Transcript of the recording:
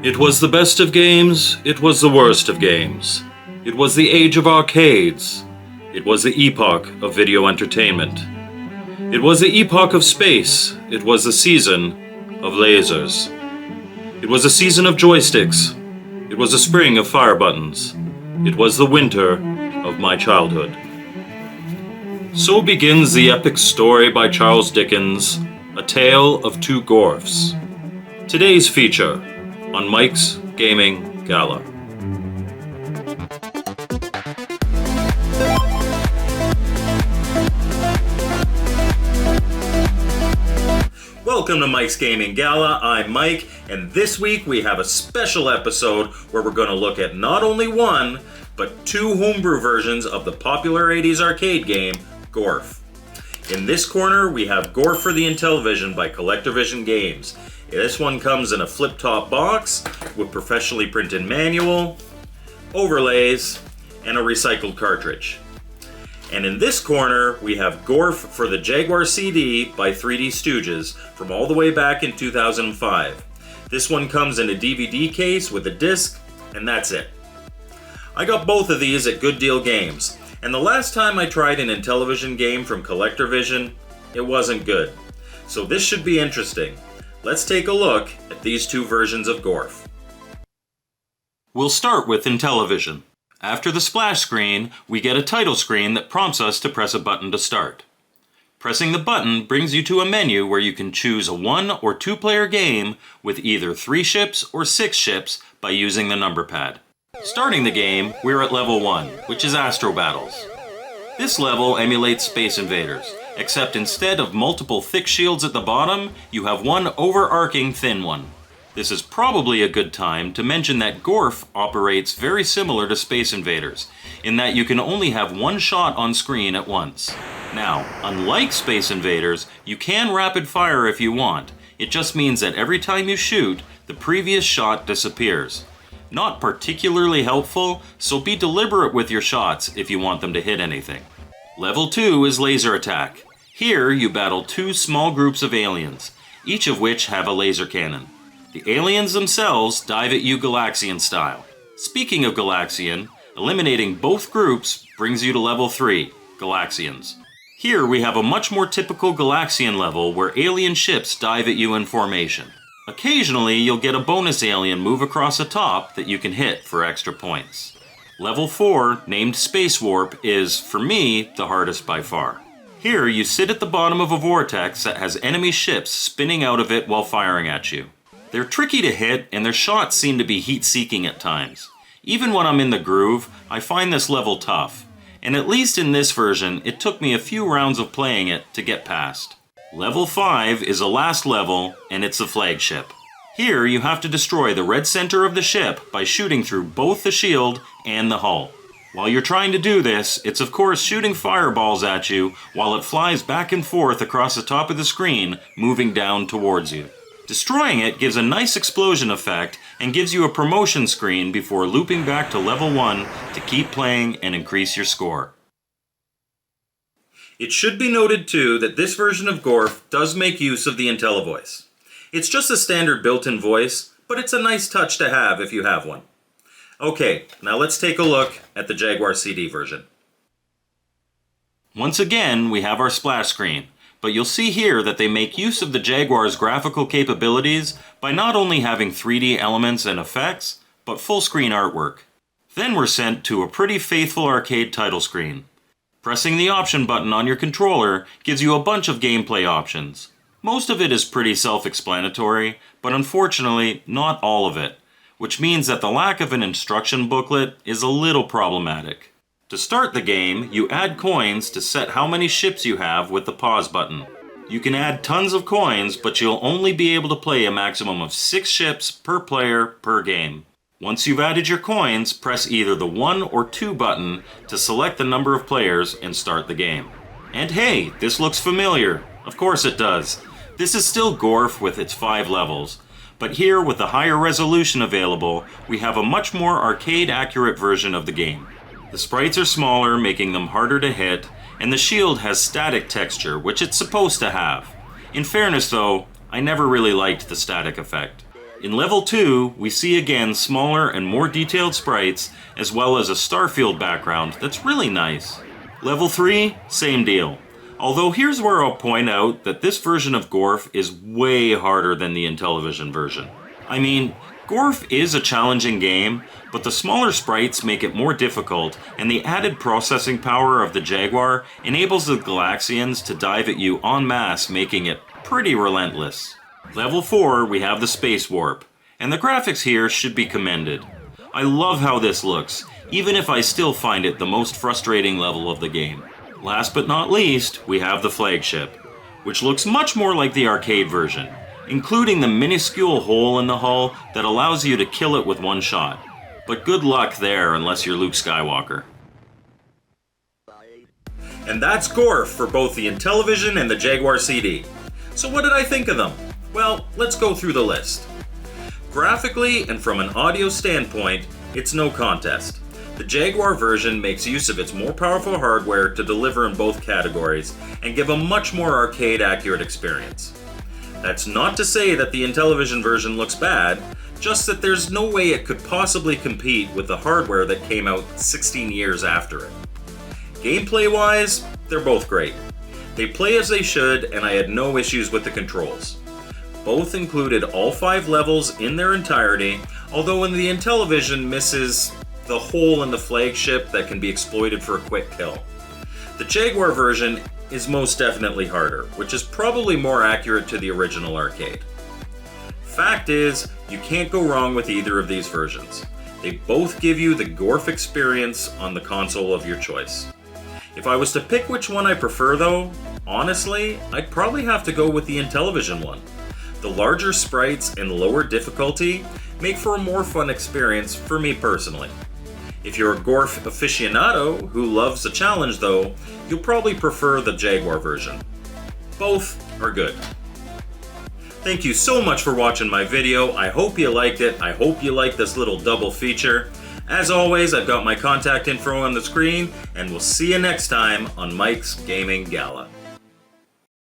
It was the best of games, it was the worst of games. It was the age of arcades. It was the epoch of video entertainment. It was the epoch of space. It was the season of lasers. It was a season of joysticks. It was a spring of fire buttons. It was the winter of my childhood. So begins the epic story by Charles Dickens, A Tale of Two GORFs. Today's feature on Mike's Gaming Gala. Welcome to Mike's Gaming Gala. I'm Mike, and this week we have a special episode where we're going to look at not only one, but two homebrew versions of the popular 80s arcade game, GORF. In this corner, we have GORF for the Intellivision by CollectorVision Games. This one comes in a flip-top box with professionally printed manual, overlays, and a recycled cartridge. And in this corner, we have GORF for the Jaguar CD by 3D Stooges from all the way back in 2005. This one comes in a DVD case with a disc, and that's it. I got both of these at Good Deal Games, and the last time I tried an Intellivision game from CollectorVision, it wasn't good. So this should be interesting. Let's take a look at these two versions of GORF. We'll start with Intellivision. After the splash screen, we get a title screen that prompts us to press a button to start. Pressing the button brings you to a menu where you can choose a 1 or 2 player game with either 3 ships or 6 ships by using the number pad. Starting the game, we're at level 1, which is Astro Battles. This level emulates Space Invaders, except instead of multiple thick shields at the bottom, you have one overarching thin one. This is probably a good time to mention that GORF operates very similar to Space Invaders, in that you can only have one shot on screen at once. Now, unlike Space Invaders, you can rapid fire if you want. It just means that every time you shoot, the previous shot disappears. Not particularly helpful, so be deliberate with your shots if you want them to hit anything. Level 2 is Laser Attack. Here, you battle 2 small groups of aliens, each of which have a laser cannon. The aliens themselves dive at you Galaxian style. Speaking of Galaxian, eliminating both groups brings you to level 3, Galaxians. Here we have a much more typical Galaxian level where alien ships dive at you in formation. Occasionally you'll get a bonus alien move across the top that you can hit for extra points. Level 4, named Space Warp, is, for me, the hardest by far. Here you sit at the bottom of a vortex that has enemy ships spinning out of it while firing at you. They're tricky to hit, and their shots seem to be heat-seeking at times. Even when I'm in the groove, I find this level tough, and at least in this version, it took me a few rounds of playing it to get past. Level 5 is the last level, and it's the flagship. Here, you have to destroy the red center of the ship by shooting through both the shield and the hull. While you're trying to do this, it's of course shooting fireballs at you while it flies back and forth across the top of the screen, moving down towards you. Destroying it gives a nice explosion effect and gives you a promotion screen before looping back to level 1 to keep playing and increase your score. It should be noted too that this version of GORF does make use of the IntelliVoice. It's just a standard built-in voice, but it's a nice touch to have if you have one. Okay, now let's take a look at the Jaguar CD version. Once again, we have our splash screen. But you'll see here that they make use of the Jaguar's graphical capabilities by not only having 3D elements and effects, but full screen artwork. Then we're sent to a pretty faithful arcade title screen. Pressing the option button on your controller gives you a bunch of gameplay options. Most of it is pretty self-explanatory, but unfortunately not all of it, which means that the lack of an instruction booklet is a little problematic. To start the game, you add coins to set how many ships you have with the pause button. You can add tons of coins, but you'll only be able to play a maximum of 6 ships per player per game. Once you've added your coins, press either the 1 or 2 button to select the number of players and start the game. And hey, this looks familiar. Of course it does. This is still GORF with its 5 levels, but here with the higher resolution available, we have a much more arcade-accurate version of the game. The sprites are smaller, making them harder to hit, and the shield has static texture, which it's supposed to have. In fairness though, I never really liked the static effect. In level 2, we see again smaller and more detailed sprites, as well as a starfield background that's really nice. Level 3, same deal. Although here's where I'll point out that this version of GORF is way harder than the Intellivision version. I mean, GORF is a challenging game, but the smaller sprites make it more difficult, and the added processing power of the Jaguar enables the Galaxians to dive at you en masse, making it pretty relentless. Level 4, we have the Space Warp, and the graphics here should be commended. I love how this looks, even if I still find it the most frustrating level of the game. Last but not least, we have the flagship, which looks much more like the arcade version, including the minuscule hole in the hull that allows you to kill it with one shot. But good luck there unless you're Luke Skywalker. And that's GORF for both the Intellivision and the Jaguar CD. So what did I think of them? Well, let's go through the list. Graphically and from an audio standpoint, it's no contest. The Jaguar version makes use of its more powerful hardware to deliver in both categories and give a much more arcade-accurate experience. That's not to say that the Intellivision version looks bad, just that there's no way it could possibly compete with the hardware that came out 16 years after it. Gameplay-wise, they're both great. They play as they should, and I had no issues with the controls. Both included all 5 levels in their entirety, although in the Intellivision misses the hole in the flagship that can be exploited for a quick kill. The Jaguar version is most definitely harder, which is probably more accurate to the original arcade. Fact is, you can't go wrong with either of these versions. They both give you the GORF experience on the console of your choice. If I was to pick which one I prefer though, honestly, I'd probably have to go with the Intellivision one. The larger sprites and lower difficulty make for a more fun experience for me personally. If you're a GORF aficionado who loves a challenge though, you'll probably prefer the Jaguar version. Both are good. Thank you so much for watching my video. I hope you liked it. I hope you liked this little double feature. As always, I've got my contact info on the screen, and we'll see you next time on Mike's Gaming Gala.